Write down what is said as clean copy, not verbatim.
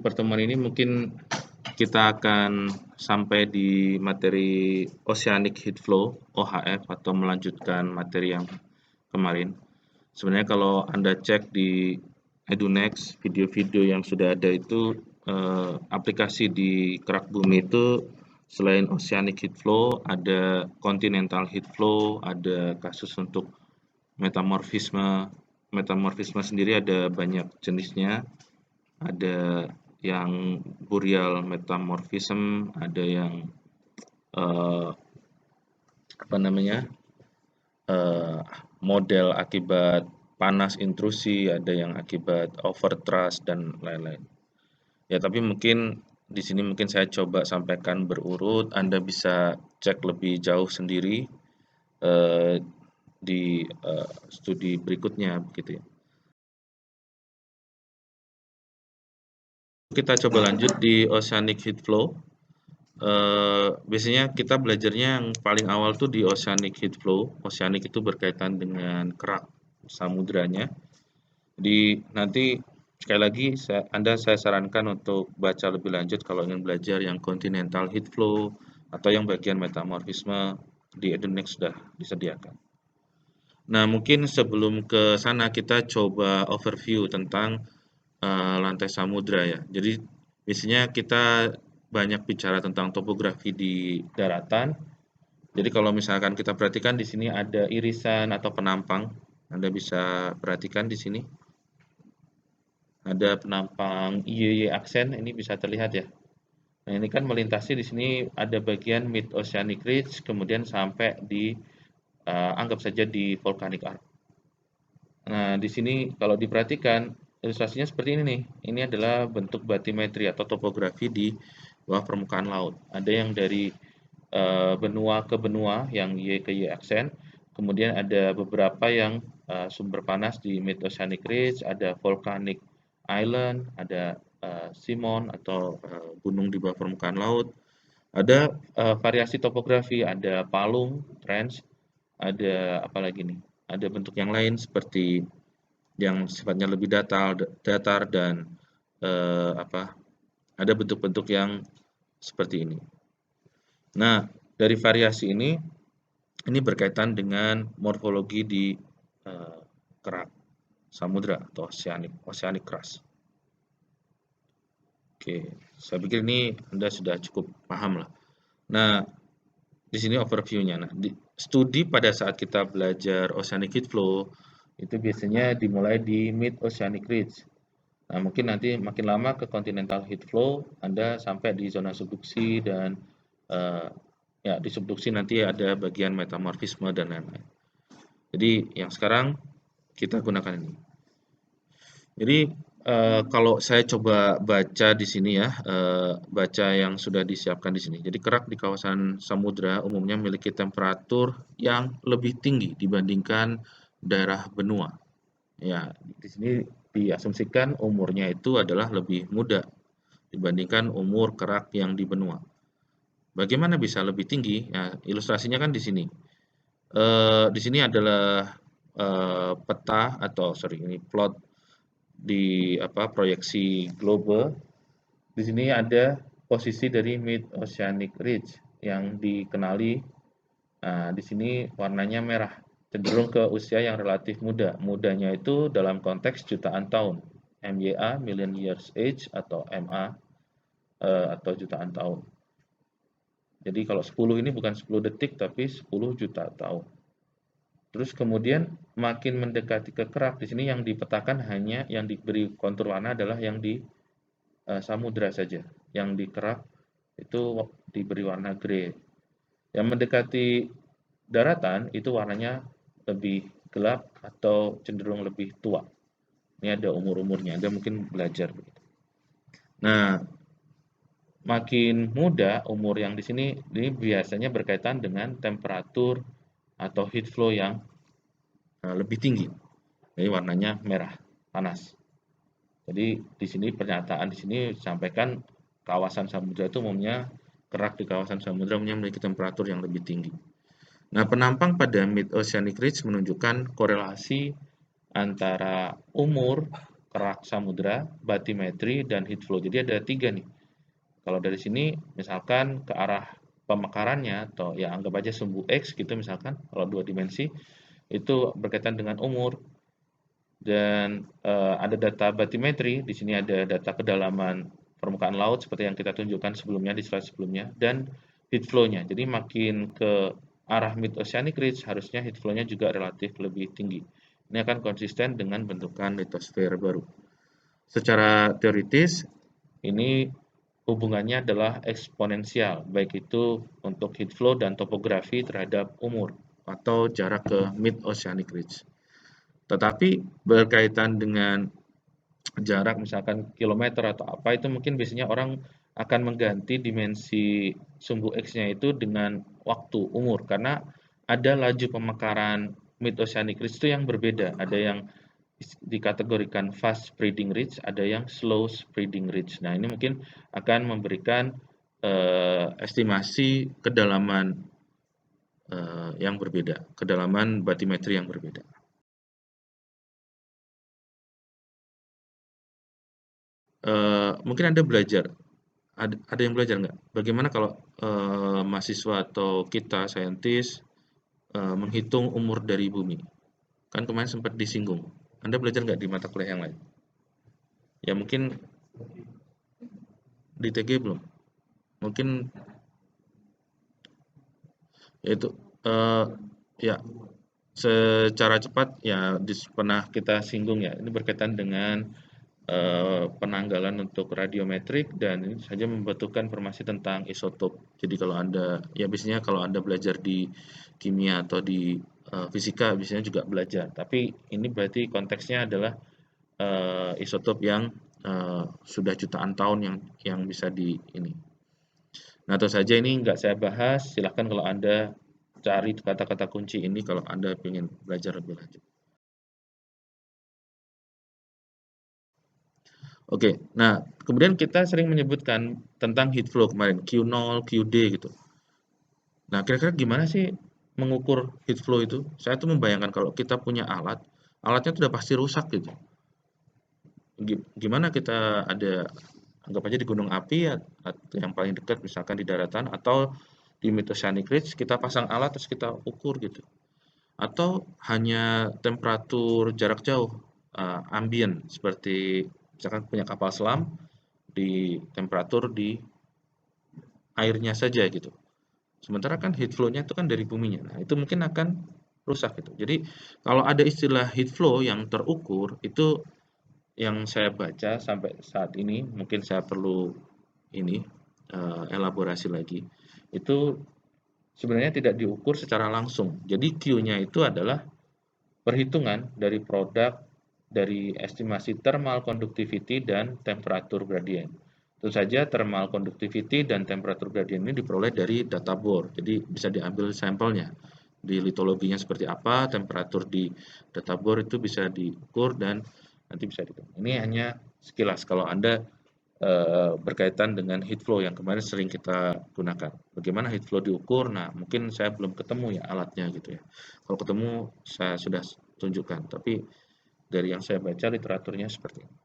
pertemuan ini mungkin kita akan sampai di materi Oceanic Heat Flow (OHF) atau melanjutkan materi yang kemarin. Sebenarnya kalau Anda cek di Edunext, video-video yang sudah ada itu aplikasi di kerak bumi itu selain Oceanic Heat Flow, ada Continental Heat Flow, ada kasus untuk metamorfisme. Metamorfisme sendiri ada banyak jenisnya. Ada yang Boreal metamorphism, ada yang model akibat panas intrusi, ada yang akibat overthrust dan lain-lain. Ya, tapi mungkin di sini mungkin saya coba sampaikan berurut. Anda bisa cek lebih jauh sendiri di studi berikutnya, begitu ya. Kita coba lanjut di Oceanic Heat Flow. Biasanya kita belajarnya yang paling awal tuh di Oceanic Heat Flow. Oceanic itu berkaitan dengan kerak samudranya. Jadi nanti sekali lagi saya sarankan untuk baca lebih lanjut kalau ingin belajar yang Continental Heat Flow atau yang bagian metamorfisme di Edunext sudah disediakan. Nah, mungkin sebelum ke sana kita coba overview tentang lantai samudra ya. Jadi biasanya kita banyak bicara tentang topografi di daratan. Jadi kalau misalkan kita perhatikan di sini ada irisan atau penampang. Anda bisa perhatikan di sini. Ada penampang IYY aksen, ini bisa terlihat ya. Nah, ini kan melintasi di sini ada bagian Mid Oceanic Ridge, kemudian sampai di anggap saja di Volcanic Arc. Nah, di sini kalau diperhatikan ilustrasinya seperti ini nih. Ini adalah bentuk batimetri atau topografi di bawah permukaan laut. Ada yang dari benua ke benua yang Y ke Y aksen. Kemudian ada beberapa yang sumber panas di Mid Oceanic Ridge, ada Volcanic Island, ada Simon atau gunung di bawah permukaan laut. Ada variasi topografi, ada palung, trench, ada apa lagi nih? Ada bentuk yang lain seperti yang sifatnya lebih datar dan ada bentuk-bentuk yang seperti ini. Nah, dari variasi ini berkaitan dengan morfologi di kerak samudra atau oceanic crust. Oke, saya pikir ini Anda sudah cukup paham lah. Nah, di sini overview-nya. Nah, studi pada saat kita belajar Oceanic Heat Flow itu biasanya dimulai di Mid Oceanic Ridge. Nah, mungkin nanti makin lama ke Continental Heat Flow, Anda sampai di zona subduksi dan ya di subduksi nanti ada bagian metamorfisme dan lain-lain. Jadi yang sekarang kita gunakan ini. Jadi kalau saya coba baca di sini ya, baca yang sudah disiapkan di sini. Jadi kerak di kawasan samudra umumnya memiliki temperatur yang lebih tinggi dibandingkan daerah benua. Ya, di sini diasumsikan umurnya itu adalah lebih muda dibandingkan umur kerak yang di benua. Bagaimana bisa lebih tinggi? Ya, ilustrasinya kan di sini. Di sini adalah peta atau ini plot di proyeksi globe. Di sini ada posisi dari Mid Oceanic Ridge yang dikenali. Nah, di sini warnanya merah, cenderung ke usia yang relatif muda. Mudanya itu dalam konteks jutaan tahun, MYA million years age atau MA atau jutaan tahun. Jadi kalau 10 ini bukan 10 detik tapi 10 juta tahun. Terus kemudian makin mendekati ke kerak, di sini yang dipetakan hanya yang diberi kontur warna adalah yang di samudra saja. Yang di kerak itu diberi warna grey. Yang mendekati daratan itu warnanya lebih gelap atau cenderung lebih tua. Ini ada umur-umurnya, Anda mungkin belajar begitu. Nah, makin muda umur yang di sini ini biasanya berkaitan dengan temperatur atau heat flow yang lebih tinggi. Jadi warnanya merah, panas. Jadi di sini pernyataan di sini disampaikan kawasan samudra itu umumnya kerak di kawasan samudra umumnya memiliki temperatur yang lebih tinggi. Nah, penampang pada Mid Oceanic Ridge menunjukkan korelasi antara umur kerak samudra, bathymetry, dan heat flow. Jadi ada 3 nih. Kalau dari sini misalkan ke arah pemekarannya atau ya anggap aja sumbu X gitu misalkan kalau 2 dimensi itu berkaitan dengan umur dan ada data bathymetry, di sini ada data kedalaman permukaan laut seperti yang kita tunjukkan sebelumnya di slide sebelumnya dan heat flow-nya. Jadi makin ke arah mid oceanic ridge harusnya heat flow-nya juga relatif lebih tinggi. Ini akan konsisten dengan bentukan litosfer baru. Secara teoritis ini hubungannya adalah eksponensial, baik itu untuk heat flow dan topografi terhadap umur atau jarak ke mid oceanic ridge. Tetapi berkaitan dengan jarak misalkan kilometer atau apa itu mungkin biasanya orang akan mengganti dimensi sumbu X-nya itu dengan waktu umur karena ada laju pemekaran mid oceanic ridge itu yang berbeda. Ada yang dikategorikan fast spreading ridge, ada yang slow spreading ridge. Nah, ini mungkin akan memberikan estimasi kedalaman yang berbeda, kedalaman bathymetry yang berbeda. Mungkin Anda belajar, ada yang belajar nggak? Bagaimana kalau mahasiswa atau kita saintis menghitung umur dari bumi? Kan kemarin sempat disinggung. Anda belajar nggak di mata kuliah yang lain? Ya mungkin di TG belum. Mungkin yaitu ya secara cepat ya pernah kita singgung ya. Ini berkaitan dengan penanggalan untuk radiometrik dan ini saja membutuhkan informasi tentang isotop. Jadi kalau Anda ya biasanya kalau Anda belajar di kimia atau di fisika biasanya juga belajar. Tapi ini berarti konteksnya adalah isotop yang sudah jutaan tahun yang bisa di ini. Nah, tentu saja ini nggak saya bahas. Silahkan kalau Anda cari kata-kata kunci ini kalau Anda ingin belajar lebih lanjut. Oke, nah kemudian kita sering menyebutkan tentang heat flow kemarin, Q0, QD gitu. Nah, kira-kira gimana sih mengukur heat flow itu? Saya tuh membayangkan kalau kita punya alat, alatnya tuh udah pasti rusak gitu. Gimana kita ada, anggap aja di gunung api ya, yang paling dekat misalkan di daratan, atau di Mid-Oceanic Ridge, kita pasang alat terus kita ukur gitu. Atau hanya temperatur jarak jauh, ambient, seperti misalkan punya kapal selam, di temperatur di airnya saja gitu. Sementara kan heat flow-nya itu kan dari buminya. Nah, itu mungkin akan rusak gitu. Jadi kalau ada istilah heat flow yang terukur itu yang saya baca sampai saat ini mungkin saya perlu ini elaborasi lagi. Itu sebenarnya tidak diukur secara langsung. Jadi Q-nya itu adalah perhitungan dari produk dari estimasi thermal conductivity dan temperatur gradient. Tentu saja thermal conductivity dan temperatur gradient ini diperoleh dari data bore. Jadi bisa diambil sampelnya. Di litologinya seperti apa, temperatur di data bore itu bisa diukur dan nanti bisa dihitung. Ini hanya sekilas kalau Anda berkaitan dengan heat flow yang kemarin sering kita gunakan. Bagaimana heat flow diukur? Nah, mungkin saya belum ketemu ya alatnya gitu ya. Kalau ketemu saya sudah tunjukkan, tapi dari yang saya baca literaturnya seperti ini.